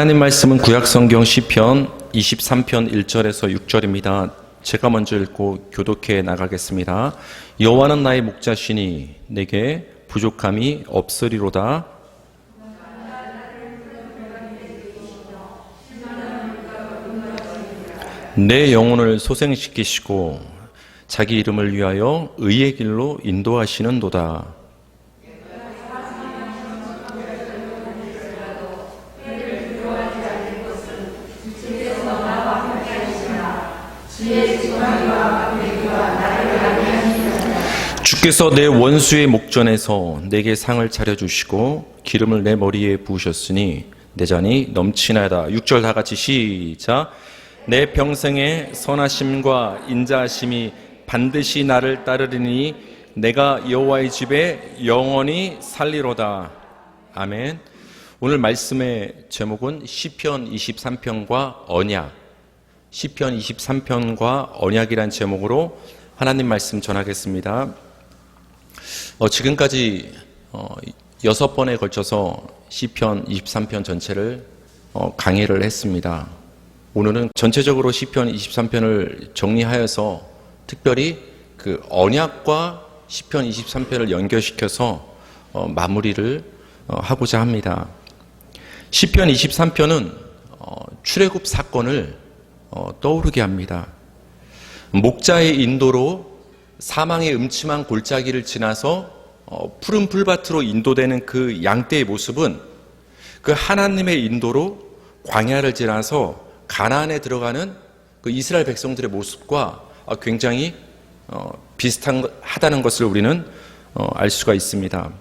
하나님 말씀은 구약성경 시편 23편 1절에서 6절입니다. 제가 먼저 읽고 교독해 나가겠습니다. 여호와는 나의 목자시니 내게 부족함이 없으리로다. 내 영혼을 소생시키시고 자기 이름을 위하여 의의 길로 인도하시는도다. 주께서 내 원수의 목전에서 내게 상을 차려주시고 기름을 내 머리에 부으셨으니 내 잔이 넘치나이다. 6절 다 같이 시작. 내 평생의 선하심과 인자하심이 반드시 나를 따르리니 내가 여호와의 집에 영원히 살리로다. 아멘. 오늘 말씀의 제목은 시편 23편과 언약, 시편 23편과 언약이란 제목으로 하나님 말씀 전하겠습니다. 지금까지 6번에 걸쳐서 시편 23편 전체를 강의를 했습니다. 오늘은 전체적으로 시편 23편을 정리하여서 특별히 그 언약과 시편 23편을 연결시켜서 마무리를 하고자 합니다. 시편 23편은 출애굽 사건을 떠오르게 합니다. 목자의 인도로 사망의 음침한 골짜기를 지나서 푸른 풀밭으로 인도되는 그 양떼의 모습은 그 하나님의 인도로 광야를 지나서 가나안에 들어가는 그 이스라엘 백성들의 모습과 굉장히 비슷하다는 것을 우리는 알 수가 있습니다.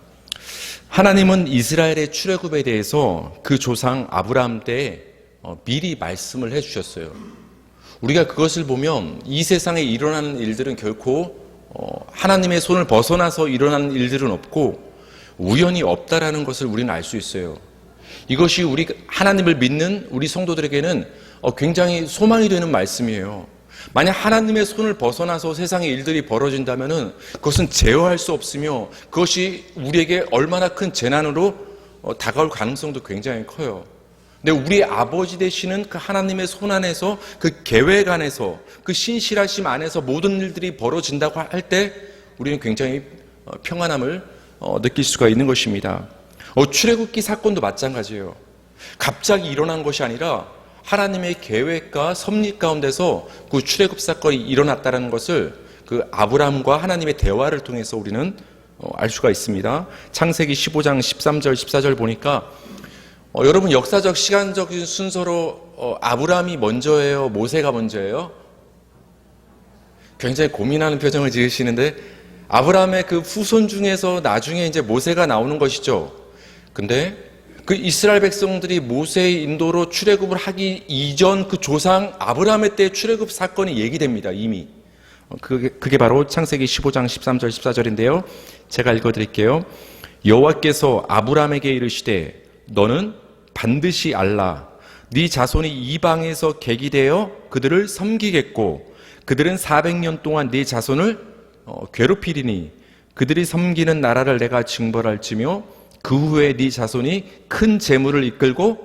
하나님은 이스라엘의 출애굽에 대해서 그 조상 아브라함 때에 미리 말씀을 해주셨어요. 우리가 그것을 보면 이 세상에 일어나는 일들은 결코 하나님의 손을 벗어나서 일어나는 일들은 없고 우연히 없다라는 것을 우리는 알 수 있어요. 이것이 우리 하나님을 믿는 우리 성도들에게는 굉장히 소망이 되는 말씀이에요. 만약 하나님의 손을 벗어나서 세상의 일들이 벌어진다면 그것은 제어할 수 없으며 그것이 우리에게 얼마나 큰 재난으로 다가올 가능성도 굉장히 커요. 근데 우리 아버지 되시는 그 하나님의 손 안에서, 그 계획 안에서, 그 신실하심 안에서 모든 일들이 벌어진다고 할 때 우리는 굉장히 평안함을 느낄 수가 있는 것입니다. 출애굽기 사건도 마찬가지예요. 갑자기 일어난 것이 아니라 하나님의 계획과 섭리 가운데서 그 출애굽 사건이 일어났다는 것을 그 아브라함과 하나님의 대화를 통해서 우리는 알 수가 있습니다. 창세기 15장 13절 14절 보니까 여러분 역사적 시간적인 순서로 아브라함이 먼저예요? 모세가 먼저예요? 굉장히 고민하는 표정을 지으시는데 아브라함의 그 후손 중에서 나중에 이제 모세가 나오는 것이죠. 근데 그 이스라엘 백성들이 모세의 인도로 출애굽을 하기 이전 그 조상 아브라함의 때 출애굽 사건이 얘기됩니다. 이미. 그게 바로 창세기 15장 13절 14절인데요. 제가 읽어드릴게요. 여호와께서 아브라함에게 이르시되 너는 반드시 알라. 네 자손이 이방에서 객이되어 그들을 섬기겠고 그들은 400년 동안 네 자손을 괴롭히리니 그들이 섬기는 나라를 내가 징벌할지며 그 후에 네 자손이 큰 재물을 이끌고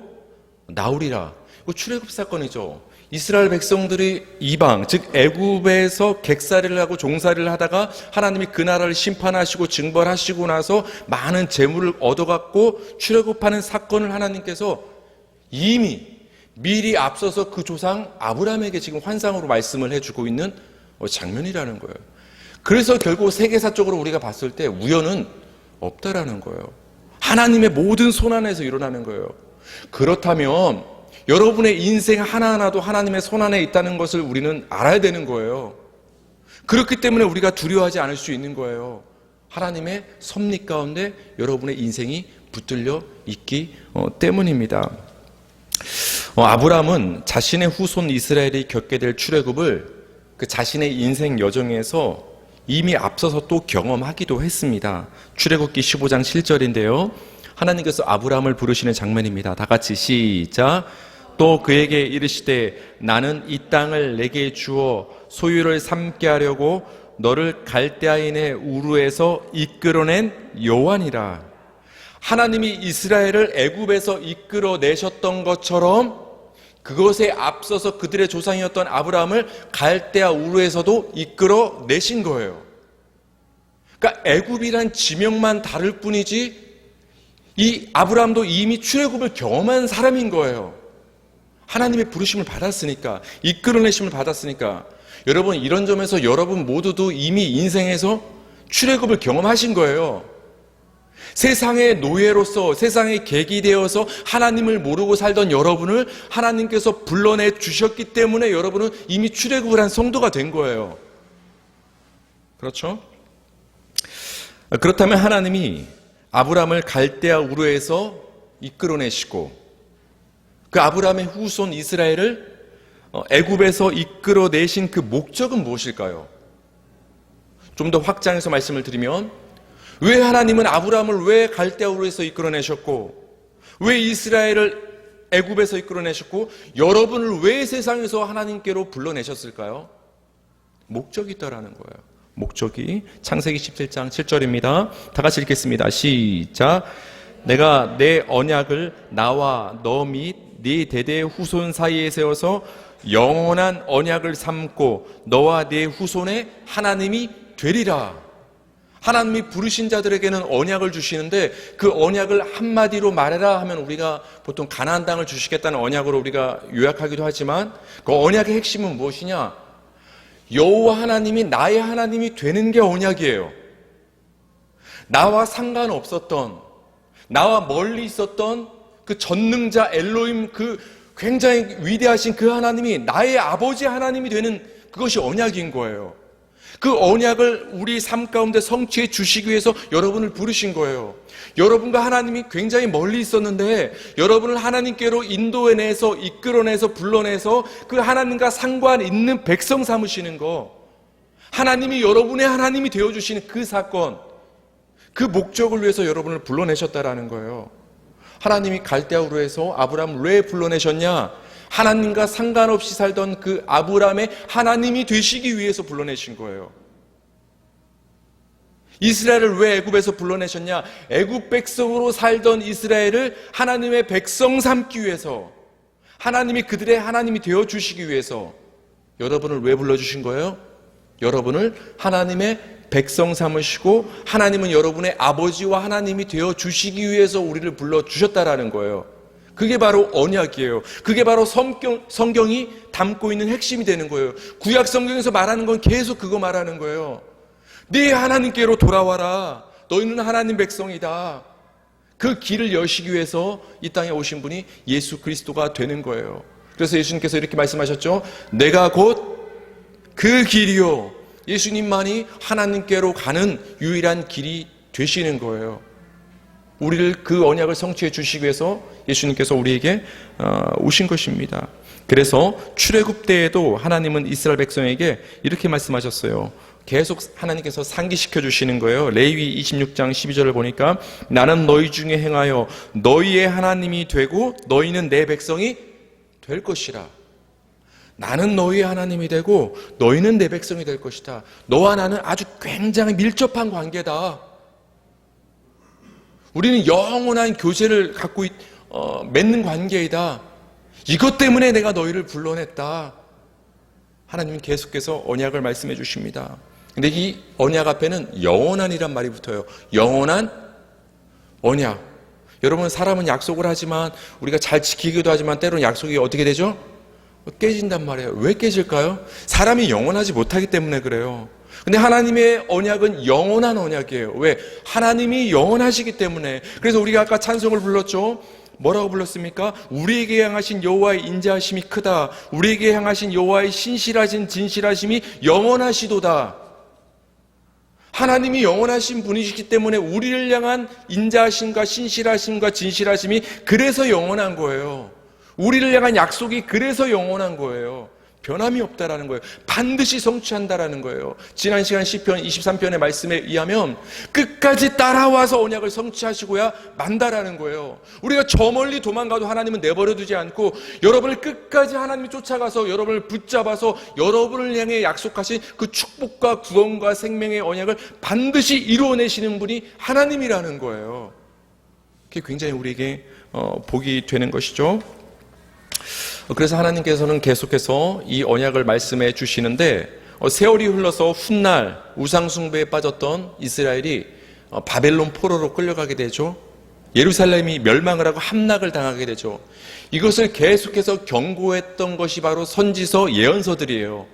나오리라. 이거 출애굽 사건이죠. 이스라엘 백성들이 이방, 즉 애굽에서 객살이를 하고 종살이를 하다가 하나님이 그 나라를 심판하시고 징벌하시고 나서 많은 재물을 얻어갖고 출애굽하는 사건을 하나님께서 이미 미리 앞서서 그 조상 아브라함에게 지금 환상으로 말씀을 해주고 있는 장면이라는 거예요. 그래서 결국 세계사적으로 우리가 봤을 때 우연은 없다라는 거예요. 하나님의 모든 손 안에서 일어나는 거예요. 그렇다면 여러분의 인생 하나하나도 하나님의 손 안에 있다는 것을 우리는 알아야 되는 거예요. 그렇기 때문에 우리가 두려워하지 않을 수 있는 거예요. 하나님의 섭리 가운데 여러분의 인생이 붙들려 있기 때문입니다. 아브라함은 자신의 후손 이스라엘이 겪게 될 출애굽을 그 자신의 인생 여정에서 이미 앞서서 또 경험하기도 했습니다. 출애굽기 15장 7절인데요. 하나님께서 아브라함을 부르시는 장면입니다. 다 같이 시작. 또 그에게 이르시되 나는 이 땅을 내게 주어 소유를 삼게 하려고 너를 갈대아인의 우르에서 이끌어낸 여호와니라. 하나님이 이스라엘을 애굽에서 이끌어내셨던 것처럼 그것에 앞서서 그들의 조상이었던 아브라함을 갈대아 우르에서도 이끌어내신 거예요. 그러니까 애굽이란 지명만 다를 뿐이지 이 아브라함도 이미 출애굽을 경험한 사람인 거예요. 하나님의 부르심을 받았으니까, 이끌어내심을 받았으니까. 여러분, 이런 점에서 여러분 모두도 이미 인생에서 출애굽을 경험하신 거예요. 세상의 노예로서, 세상의 객이 되어서 하나님을 모르고 살던 여러분을 하나님께서 불러내 주셨기 때문에 여러분은 이미 출애굽을 한 성도가 된 거예요. 그렇죠? 그렇다면 하나님이 아브라함을 갈대아 우르에서 이끌어내시고 그 아브라함의 후손 이스라엘을 애굽에서 이끌어내신 그 목적은 무엇일까요? 좀 더 확장해서 말씀을 드리면 왜 하나님은 아브라함을 왜 갈대아 우르에서 이끌어내셨고 왜 이스라엘을 애굽에서 이끌어내셨고 여러분을 왜 세상에서 하나님께로 불러내셨을까요? 목적이 있다라는 거예요. 목적이 창세기 17장 7절입니다. 다 같이 읽겠습니다. 시작. 내가 내 언약을 나와 너 및 네 대대의 후손 사이에 세워서 영원한 언약을 삼고 너와 네 후손의 하나님이 되리라. 하나님이 부르신 자들에게는 언약을 주시는데 그 언약을 한마디로 말해라 하면 우리가 보통 가나안 땅을 주시겠다는 언약으로 우리가 요약하기도 하지만 그 언약의 핵심은 무엇이냐? 여호와 하나님이 나의 하나님이 되는 게 언약이에요. 나와 상관없었던, 나와 멀리 있었던 그 전능자 엘로힘, 그 굉장히 위대하신 그 하나님이 나의 아버지 하나님이 되는 그것이 언약인 거예요. 그 언약을 우리 삶 가운데 성취해 주시기 위해서 여러분을 부르신 거예요. 여러분과 하나님이 굉장히 멀리 있었는데 여러분을 하나님께로 인도해내서 이끌어내서 불러내서 그 하나님과 상관 있는 백성 삼으시는 거, 하나님이 여러분의 하나님이 되어주시는 그 사건, 그 목적을 위해서 여러분을 불러내셨다라는 거예요. 하나님이 갈대아 우르에서 아브라함을 왜 불러내셨냐? 하나님과 상관없이 살던 그 아브라함의 하나님이 되시기 위해서 불러내신 거예요. 이스라엘을 왜 애굽에서 불러내셨냐? 애굽 백성으로 살던 이스라엘을 하나님의 백성 삼기 위해서, 하나님이 그들의 하나님이 되어주시기 위해서 여러분을 왜 불러주신 거예요? 여러분을 하나님의 백성 삼으시고 하나님은 여러분의 아버지와 하나님이 되어주시기 위해서 우리를 불러주셨다라는 거예요. 그게 바로 언약이에요. 그게 바로 성경이 담고 있는 핵심이 되는 거예요. 구약 성경에서 말하는 건 계속 그거 말하는 거예요. 네 하나님께로 돌아와라. 너희는 하나님 백성이다. 그 길을 여시기 위해서 이 땅에 오신 분이 예수 그리스도가 되는 거예요. 그래서 예수님께서 이렇게 말씀하셨죠. 내가 곧 그 길이요. 예수님만이 하나님께로 가는 유일한 길이 되시는 거예요. 우리를 그 언약을 성취해 주시기 위해서 예수님께서 우리에게 오신 것입니다. 그래서 출애굽 때에도 하나님은 이스라엘 백성에게 이렇게 말씀하셨어요. 계속 하나님께서 상기시켜 주시는 거예요. 레위기 26장 12절을 보니까 나는 너희 중에 행하여 너희의 하나님이 되고 너희는 내 백성이 될 것이라. 나는 너희의 하나님이 되고 너희는 내 백성이 될 것이다. 너와 나는 아주 굉장히 밀접한 관계다. 우리는 영원한 교제를 갖고 맺는 관계이다. 이것 때문에 내가 너희를 불러냈다. 하나님은 계속해서 언약을 말씀해 주십니다. 근데 이 언약 앞에는 영원한이란 말이 붙어요. 영원한 언약. 여러분, 사람은 약속을 하지만 우리가 잘 지키기도 하지만 때로는 약속이 어떻게 되죠? 깨진단 말이에요. 왜 깨질까요? 사람이 영원하지 못하기 때문에 그래요. 근데 하나님의 언약은 영원한 언약이에요. 왜? 하나님이 영원하시기 때문에. 그래서 우리가 아까 찬송을 불렀죠. 뭐라고 불렀습니까? 우리에게 향하신 여호와의 인자하심이 크다. 우리에게 향하신 여호와의 신실하신 진실하심이 영원하시도다. 하나님이 영원하신 분이시기 때문에 우리를 향한 인자하심과 신실하심과 진실하심이 그래서 영원한 거예요. 우리를 향한 약속이 그래서 영원한 거예요. 변함이 없다라는 거예요. 반드시 성취한다라는 거예요. 지난 시간 시편 23편의 말씀에 의하면 끝까지 따라와서 언약을 성취하시고야 만다라는 거예요. 우리가 저 멀리 도망가도 하나님은 내버려두지 않고 여러분을 끝까지 하나님이 쫓아가서 여러분을 붙잡아서 여러분을 향해 약속하신 그 축복과 구원과 생명의 언약을 반드시 이루어내시는 분이 하나님이라는 거예요. 그게 굉장히 우리에게 복이 되는 것이죠. 그래서 하나님께서는 계속해서 이 언약을 말씀해 주시는데, 세월이 흘러서 훗날 우상숭배에 빠졌던 이스라엘이 바벨론 포로로 끌려가게 되죠. 예루살렘이 멸망을 하고 함락을 당하게 되죠. 이것을 계속해서 경고했던 것이 바로 선지서 예언서들이에요.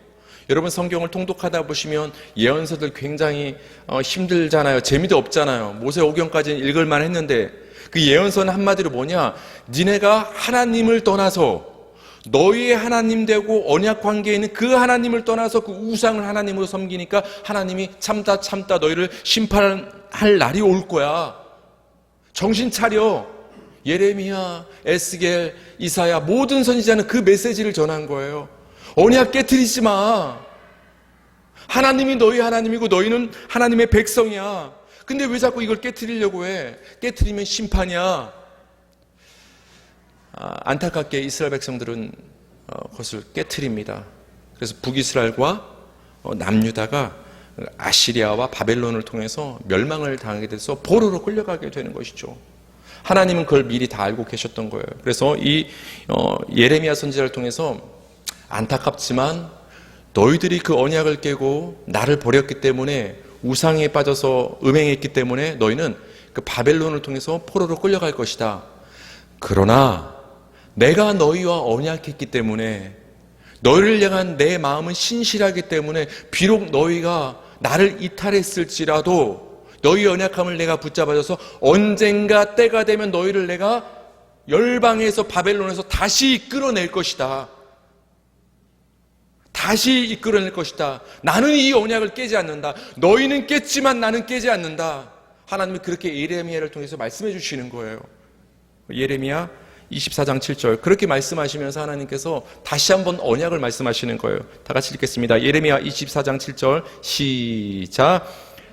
여러분 성경을 통독하다 보시면 예언서들 굉장히 힘들잖아요. 재미도 없잖아요. 모세오경까지는 읽을만 했는데, 그 예언서는 한마디로 뭐냐, 니네가 하나님을 떠나서 너희의 하나님 되고 언약 관계에 있는 그 하나님을 떠나서 그 우상을 하나님으로 섬기니까 하나님이 참다 너희를 심판할 날이 올 거야. 정신 차려. 예레미야, 에스겔, 이사야 모든 선지자는 그 메시지를 전한 거예요. 언약 깨트리지 마. 하나님이 너희 하나님이고 너희는 하나님의 백성이야. 근데 왜 자꾸 이걸 깨트리려고 해? 깨트리면 심판이야. 안타깝게 이스라엘 백성들은 그것을 깨트립니다. 그래서 북이스라엘과 남유다가 아시리아와 바벨론을 통해서 멸망을 당하게 돼서 포로로 끌려가게 되는 것이죠. 하나님은 그걸 미리 다 알고 계셨던 거예요. 그래서 이 예레미야 선지자를 통해서 안타깝지만 너희들이 그 언약을 깨고 나를 버렸기 때문에, 우상에 빠져서 음행했기 때문에 너희는 그 바벨론을 통해서 포로로 끌려갈 것이다. 그러나 내가 너희와 언약했기 때문에, 너희를 향한 내 마음은 신실하기 때문에 비록 너희가 나를 이탈했을지라도 너희 언약함을 내가 붙잡아줘서 언젠가 때가 되면 너희를 내가 열방에서 바벨론에서 다시 이끌어낼 것이다. 다시 이끌어낼 것이다. 나는 이 언약을 깨지 않는다. 너희는 깼지만 나는 깨지 않는다. 하나님이 그렇게 예레미야를 통해서 말씀해 주시는 거예요. 예레미야 24장 7절 그렇게 말씀하시면서 하나님께서 다시 한번 언약을 말씀하시는 거예요. 다 같이 읽겠습니다. 예레미야 24장 7절 시작.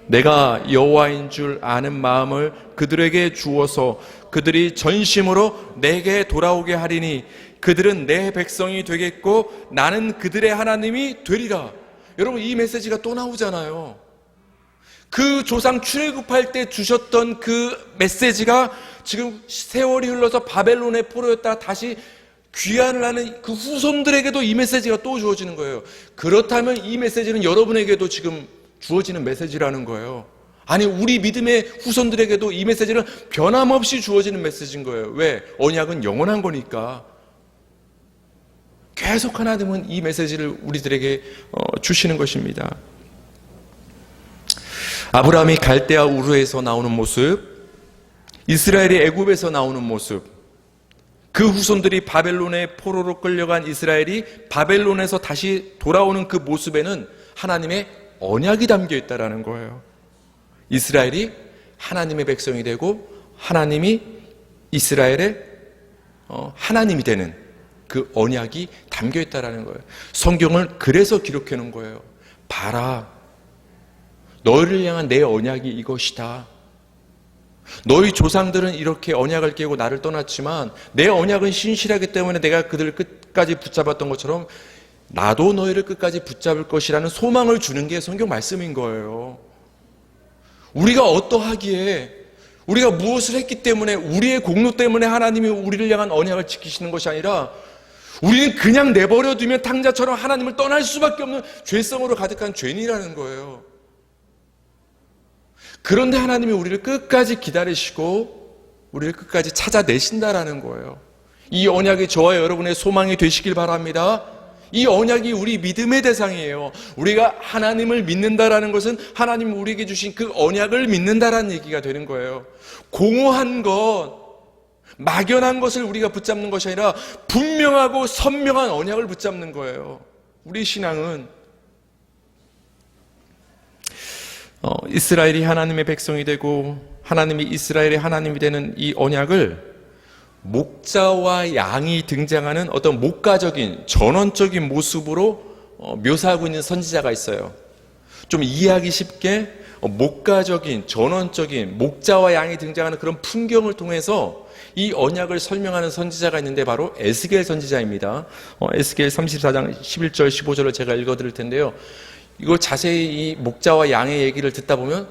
내가 여호와인 줄 아는 마음을 그들에게 주어서 그들이 전심으로 내게 돌아오게 하리니 그들은 내 백성이 되겠고 나는 그들의 하나님이 되리라. 여러분 이 메시지가 또 나오잖아요. 그 조상 출애굽할 때 주셨던 그 메시지가 지금 세월이 흘러서 바벨론의 포로였다가 다시 귀환을 하는 그 후손들에게도 이 메시지가 또 주어지는 거예요. 그렇다면 이 메시지는 여러분에게도 지금 주어지는 메시지라는 거예요. 아니 우리 믿음의 후손들에게도 이 메시지는 변함없이 주어지는 메시지인 거예요. 왜? 언약은 영원한 거니까. 계속 하나님은 이 메시지를 우리들에게 주시는 것입니다. 아브라함이 갈대아 우르에서 나오는 모습, 이스라엘이 애굽에서 나오는 모습, 그 후손들이 바벨론의 포로로 끌려간 이스라엘이 바벨론에서 다시 돌아오는 그 모습에는 하나님의 언약이 담겨 있다는 거예요. 이스라엘이 하나님의 백성이 되고 하나님이 이스라엘의 하나님이 되는 그 언약이 담겨 있다는 거예요. 성경을 그래서 기록해 놓은 거예요. 봐라, 너희를 향한 내 언약이 이것이다. 너희 조상들은 이렇게 언약을 깨고 나를 떠났지만 내 언약은 신실하기 때문에 내가 그들을 끝까지 붙잡았던 것처럼 나도 너희를 끝까지 붙잡을 것이라는 소망을 주는 게 성경 말씀인 거예요. 우리가 어떠하기에, 우리가 무엇을 했기 때문에, 우리의 공로 때문에 하나님이 우리를 향한 언약을 지키시는 것이 아니라 우리는 그냥 내버려두면 탕자처럼 하나님을 떠날 수밖에 없는 죄성으로 가득한 죄인이라는 거예요. 그런데 하나님이 우리를 끝까지 기다리시고 우리를 끝까지 찾아내신다라는 거예요. 이 언약이 저와 여러분의 소망이 되시길 바랍니다. 이 언약이 우리 믿음의 대상이에요. 우리가 하나님을 믿는다라는 것은 하나님 우리에게 주신 그 언약을 믿는다라는 얘기가 되는 거예요. 공허한 것, 막연한 것을 우리가 붙잡는 것이 아니라 분명하고 선명한 언약을 붙잡는 거예요. 우리 신앙은 이스라엘이 하나님의 백성이 되고 하나님이 이스라엘의 하나님이 되는 이 언약을 목자와 양이 등장하는 어떤 목가적인 전원적인 모습으로 묘사하고 있는 선지자가 있어요. 좀 이해하기 쉽게 목가적인 전원적인 목자와 양이 등장하는 그런 풍경을 통해서 이 언약을 설명하는 선지자가 있는데 바로 에스겔 선지자입니다. 에스겔 34장 11절 15절을 제가 읽어드릴 텐데요. 이걸 자세히 이 목자와 양의 얘기를 듣다 보면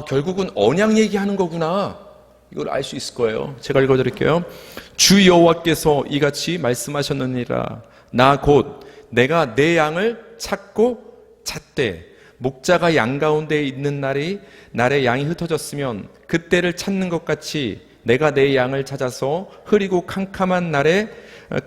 결국은 언약 얘기하는 거구나. 이걸 알 수 있을 거예요. 제가 읽어드릴게요. 주 여호와께서 이같이 말씀하셨느니라. 나 곧 내가 내 양을 찾고 찾되 목자가 양 가운데 있는 날에 양이 흩어졌으면 그때를 찾는 것 같이 내가 내 양을 찾아서 흐리고 캄캄한 날에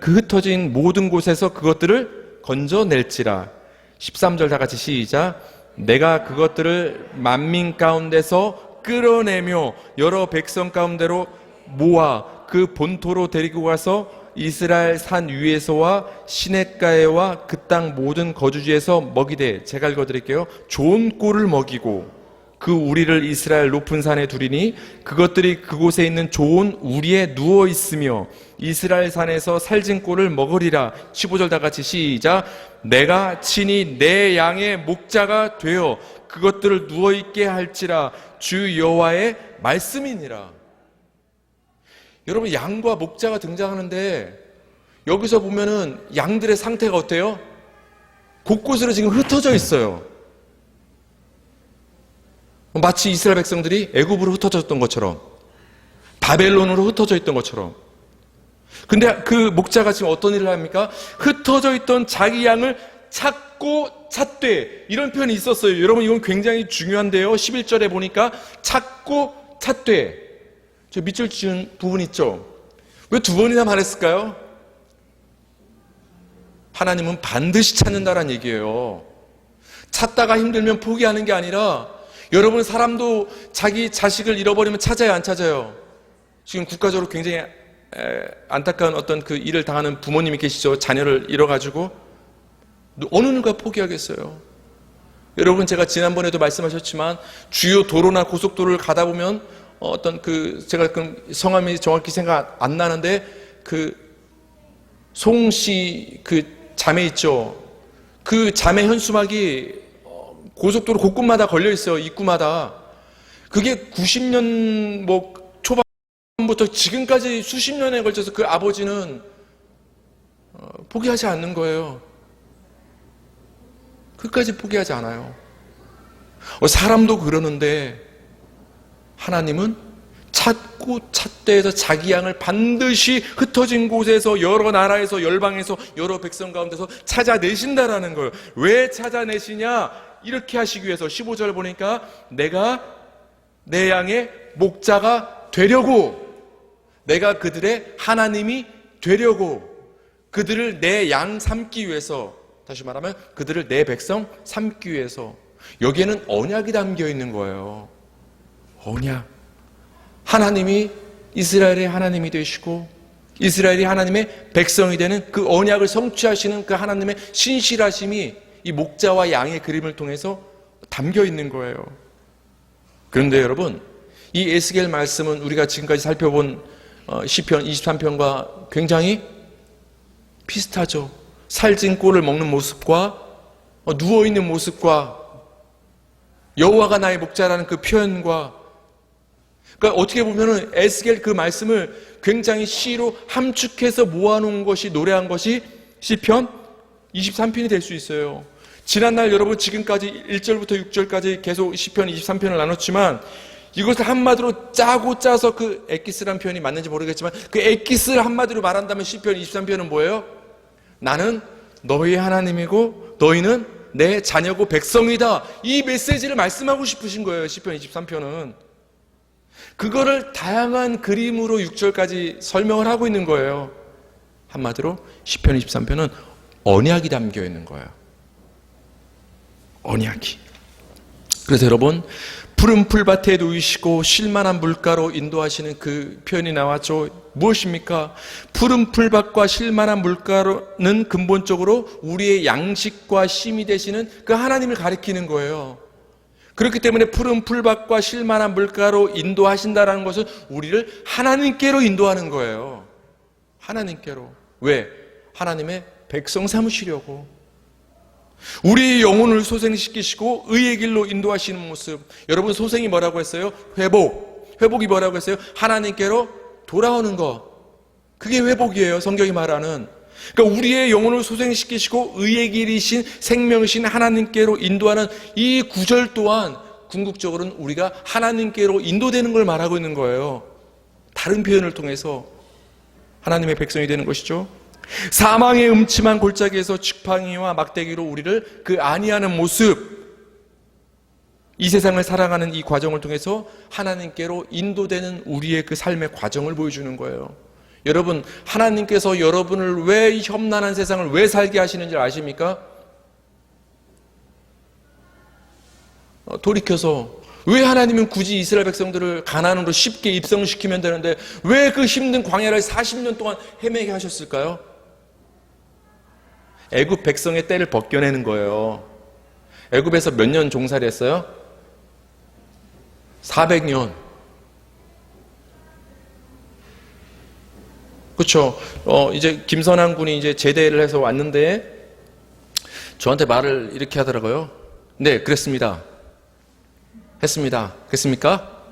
그 흩어진 모든 곳에서 그것들을 건져낼지라. 13절 다 같이 시작. 내가 그것들을 만민 가운데서 끌어내며 여러 백성 가운데로 모아 그 본토로 데리고 가서 이스라엘 산 위에서와 시냇가에와 그 땅 모든 거주지에서 먹이되, 제가 읽어드릴게요. 좋은 꼴을 먹이고 그 우리를 이스라엘 높은 산에 두리니 그것들이 그곳에 있는 좋은 우리에 누워 있으며 이스라엘 산에서 살진 꼴을 먹으리라. 15절 다 같이 시작. 내가 친히 내 양의 목자가 되어 그것들을 누워 있게 할지라. 주 여호와의 말씀이니라. 여러분, 양과 목자가 등장하는데 여기서 보면은 양들의 상태가 어때요? 곳곳으로 지금 흩어져 있어요. 마치 이스라엘 백성들이 애굽으로 흩어졌던 것처럼, 바벨론으로 흩어져 있던 것처럼. 근데 그 목자가 지금 어떤 일을 합니까? 흩어져 있던 자기 양을 찾고 찾되, 이런 표현이 있었어요. 여러분, 이건 굉장히 중요한데요. 11절에 보니까 찾고 찾되, 저 밑줄 지은 부분 있죠? 왜 두 번이나 말했을까요? 하나님은 반드시 찾는다라는 얘기예요. 찾다가 힘들면 포기하는 게 아니라, 여러분, 사람도 자기 자식을 잃어버리면 찾아요, 안 찾아요? 지금 국가적으로 굉장히 안타까운 어떤 그 일을 당하는 부모님이 계시죠. 자녀를 잃어가지고 어느 누가 포기하겠어요? 여러분, 제가 지난번에도 말씀하셨지만 주요 도로나 고속도로를 가다 보면 어떤 제가 성함이 정확히 생각 안 나는데 송씨 자매 있죠. 그 자매 현수막이 고속도로 곳곳마다 걸려 있어요. 입구마다. 그게 90년 초반부터 지금까지 수십 년에 걸쳐서 그 아버지는 포기하지 않는 거예요. 끝까지 포기하지 않아요. 사람도 그러는데 하나님은 찾고 찾되에서 자기 양을 반드시 흩어진 곳에서, 여러 나라에서, 열방에서, 여러 백성 가운데서 찾아내신다라는 거예요. 왜 찾아내시냐? 이렇게 하시기 위해서. 15절 보니까 내가 내 양의 목자가 되려고, 내가 그들의 하나님이 되려고, 그들을 내 양 삼기 위해서, 다시 말하면 그들을 내 백성 삼기 위해서. 여기에는 언약이 담겨 있는 거예요. 언약. 하나님이 이스라엘의 하나님이 되시고 이스라엘이 하나님의 백성이 되는 그 언약을 성취하시는 그 하나님의 신실하심이 이 목자와 양의 그림을 통해서 담겨 있는 거예요. 그런데 여러분, 이 에스겔 말씀은 우리가 지금까지 살펴본 시편 23편과 굉장히 비슷하죠. 살찐 꼴을 먹는 모습과 누워있는 모습과 여호와가 나의 목자라는 그 표현과, 그러니까 어떻게 보면은 에스겔 그 말씀을 굉장히 시로 함축해서 모아놓은 것이, 노래한 것이 시편 23편이 될 수 있어요. 지난날 여러분, 지금까지 1절부터 6절까지 계속 시편 23편을 나눴지만, 이것을 한마디로 짜서 그 엑기스란 표현이 맞는지 모르겠지만, 그 엑기스를 한마디로 말한다면 시편 23편은 뭐예요? 나는 너희의 하나님이고 너희는 내 자녀고 백성이다. 이 메시지를 말씀하고 싶으신 거예요. 시편 23편은. 그거를 다양한 그림으로 6절까지 설명을 하고 있는 거예요. 한마디로 시편 23편은 언약이 담겨 있는 거예요. 언약이. 그래서 여러분, 푸른 풀밭에 놓이시고 쉴만한 물가로 인도하시는 그 표현이 나왔죠. 무엇입니까? 푸른 풀밭과 쉴만한 물가로는 근본적으로 우리의 양식과 쉼이 되시는 그 하나님을 가리키는 거예요. 그렇기 때문에 푸른 풀밭과 쉴만한 물가로 인도하신다는 것은 우리를 하나님께로 인도하는 거예요. 하나님께로. 왜? 하나님의 백성 삼으시려고. 우리의 영혼을 소생시키시고 의의 길로 인도하시는 모습. 여러분, 소생이 뭐라고 했어요? 회복이 뭐라고 했어요? 하나님께로 돌아오는 것. 그게 회복이에요. 성경이 말하는. 그러니까 우리의 영혼을 소생시키시고 의의 길이신 생명이신 하나님께로 인도하는 이 구절 또한 궁극적으로는 우리가 하나님께로 인도되는 걸 말하고 있는 거예요. 다른 표현을 통해서 하나님의 백성이 되는 것이죠. 사망의 음침한 골짜기에서 지팡이와 막대기로 우리를 그 안위하는 모습, 이 세상을 살아가는 이 과정을 통해서 하나님께로 인도되는 우리의 그 삶의 과정을 보여주는 거예요. 여러분, 하나님께서 여러분을 왜 이 험난한 세상을 왜 살게 하시는지 아십니까? 돌이켜서 왜 하나님은 굳이 이스라엘 백성들을 가나안으로 쉽게 입성시키면 되는데 왜 그 힘든 광야를 40년 동안 헤매게 하셨을까요? 애굽 백성의 때를 벗겨내는 거예요. 애굽에서 몇 년 종살이 했어요? 400년. 그렇죠. 이제 김선한 군이 이제 제대를 해서 왔는데 저한테 말을 이렇게 하더라고요. 네, 그랬습니다. 했습니다. 그랬습니까?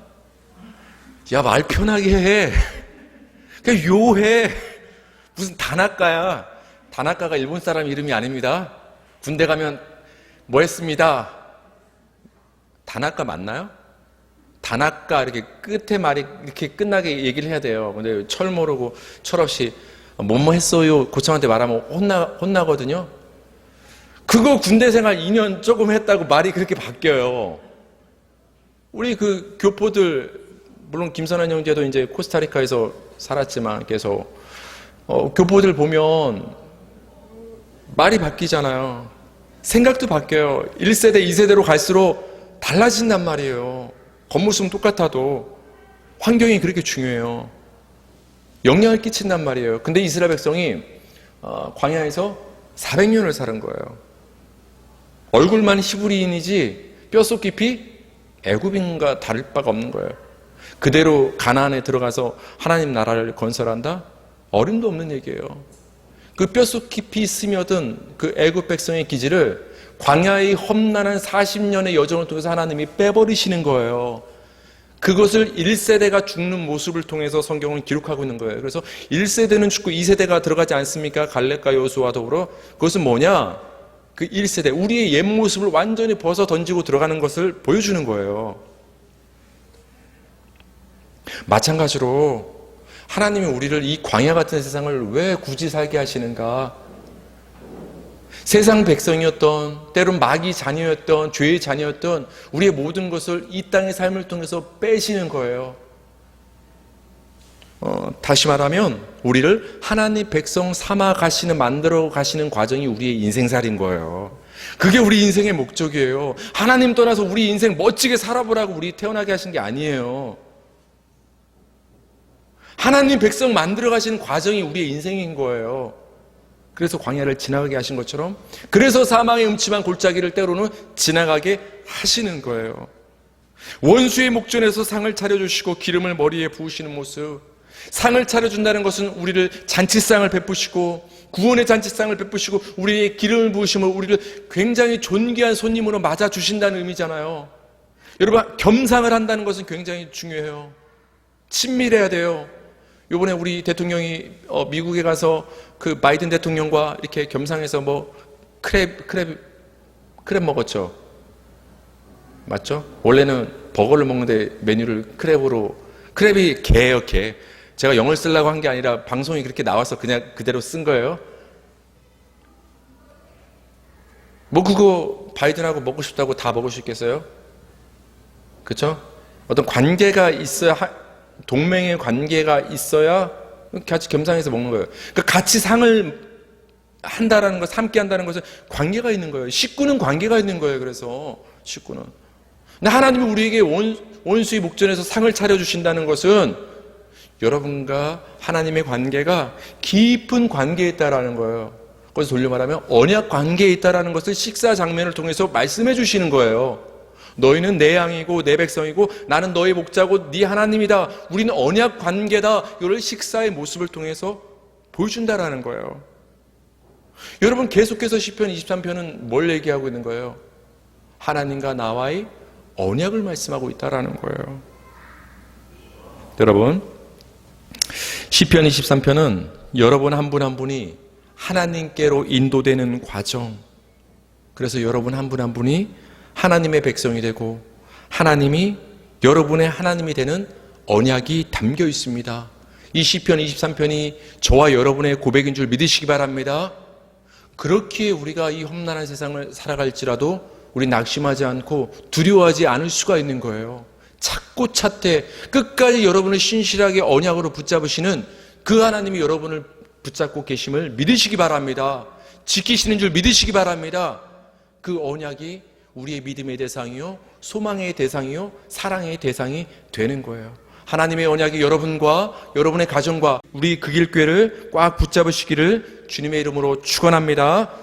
야, 말 편하게 해. 그냥 요해. 무슨 다나카야. 다나카가 일본 사람 이름이 아닙니다. 군대 가면 뭐 했습니다. 다나카 맞나요? 다나카 이렇게 끝에 말이 이렇게 끝나게 얘기를 해야 돼요. 근데 철 모르고 철없이 뭐뭐 했어요. 고창한테 말하면 혼나거든요. 그거 군대 생활 2년 조금 했다고 말이 그렇게 바뀌어요. 우리 그 교포들, 물론 김선한 형제도 이제 코스타리카에서 살았지만 계속, 교포들 보면 말이 바뀌잖아요. 생각도 바뀌어요. 1세대, 2세대로 갈수록 달라진단 말이에요. 겉모습은 똑같아도 환경이 그렇게 중요해요. 영향을 끼친단 말이에요. 근데 이스라엘 백성이 광야에서 400년을 사는 거예요. 얼굴만 히브리인이지 뼛속 깊이 애굽인과 다를 바가 없는 거예요. 그대로 가나안에 들어가서 하나님 나라를 건설한다? 어림도 없는 얘기예요. 그 뼛속 깊이 스며든 그 애굽 백성의 기질을 광야의 험난한 40년의 여정을 통해서 하나님이 빼버리시는 거예요. 그것을 1세대가 죽는 모습을 통해서 성경은 기록하고 있는 거예요. 그래서 1세대는 죽고 2세대가 들어가지 않습니까? 갈렙과 여호수아와 더불어. 그것은 뭐냐? 그 1세대, 우리의 옛 모습을 완전히 벗어 던지고 들어가는 것을 보여주는 거예요. 마찬가지로 하나님이 우리를 이 광야 같은 세상을 왜 굳이 살게 하시는가? 세상 백성이었던, 때론 마귀 자녀였던, 죄의 자녀였던 우리의 모든 것을 이 땅의 삶을 통해서 빼시는 거예요. 다시 말하면 우리를 하나님 백성 삼아 가시는, 만들어 가시는 과정이 우리의 인생살인 거예요. 그게 우리 인생의 목적이에요. 하나님 떠나서 우리 인생 멋지게 살아보라고 우리 태어나게 하신 게 아니에요. 하나님 백성 만들어 가시는 과정이 우리의 인생인 거예요. 그래서 광야를 지나가게 하신 것처럼, 그래서 사망의 음침한 골짜기를 때로는 지나가게 하시는 거예요. 원수의 목전에서 상을 차려주시고 기름을 머리에 부으시는 모습, 상을 차려준다는 것은 우리를 잔치상을 베푸시고 구원의 잔치상을 베푸시고 우리의 기름을 부으심으로 우리를 굉장히 존귀한 손님으로 맞아주신다는 의미잖아요. 여러분, 겸상을 한다는 것은 굉장히 중요해요. 친밀해야 돼요. 이번에 우리 대통령이 미국에 가서 그 바이든 대통령과 이렇게 겸상해서 뭐 크랩 먹었죠. 맞죠? 원래는 버거를 먹는데 메뉴를 크랩으로, 크랩이 개예요, 개. 제가 영어를 쓰려고 한 게 아니라 방송이 그렇게 나와서 그냥 그대로 쓴 거예요. 뭐 그거 바이든하고 먹고 싶다고 다 먹을 수 있겠어요? 그렇죠? 어떤 관계가 있어야, 동맹의 관계가 있어야 같이 겸상해서 먹는 거예요. 그러니까 같이 상을 한다라는 것, 함께 한다는 것은 관계가 있는 거예요. 식구는 관계가 있는 거예요. 그래서 식구는. 근데 하나님이 우리에게 원수의 목전에서 상을 차려주신다는 것은 여러분과 하나님의 관계가 깊은 관계에 있다라는 거예요. 그래서 돌려 말하면 언약 관계에 있다라는 것을 식사 장면을 통해서 말씀해 주시는 거예요. 너희는 내 양이고 내 백성이고 나는 너의 목자고 네 하나님이다. 우리는 언약 관계다. 이걸 식사의 모습을 통해서 보여준다라는 거예요. 여러분, 계속해서 시편 23편은 뭘 얘기하고 있는 거예요? 하나님과 나와의 언약을 말씀하고 있다라는 거예요. 여러분, 시편 23편은 여러분 한 분 한 분이 하나님께로 인도되는 과정, 그래서 여러분 한 분 한 분이 하나님의 백성이 되고 하나님이 여러분의 하나님이 되는 언약이 담겨 있습니다. 이 시편 23편이 저와 여러분의 고백인 줄 믿으시기 바랍니다. 그렇기에 우리가 이 험난한 세상을 살아갈지라도 우리 낙심하지 않고 두려워하지 않을 수가 있는 거예요. 찾고 찾되 끝까지 여러분을 신실하게 언약으로 붙잡으시는 그 하나님이 여러분을 붙잡고 계심을 믿으시기 바랍니다. 지키시는 줄 믿으시기 바랍니다. 그 언약이 우리의 믿음의 대상이요, 소망의 대상이요, 사랑의 대상이 되는 거예요. 하나님의 언약이 여러분과 여러분의 가정과 우리 그 길교회를 꽉 붙잡으시기를 주님의 이름으로 축원합니다.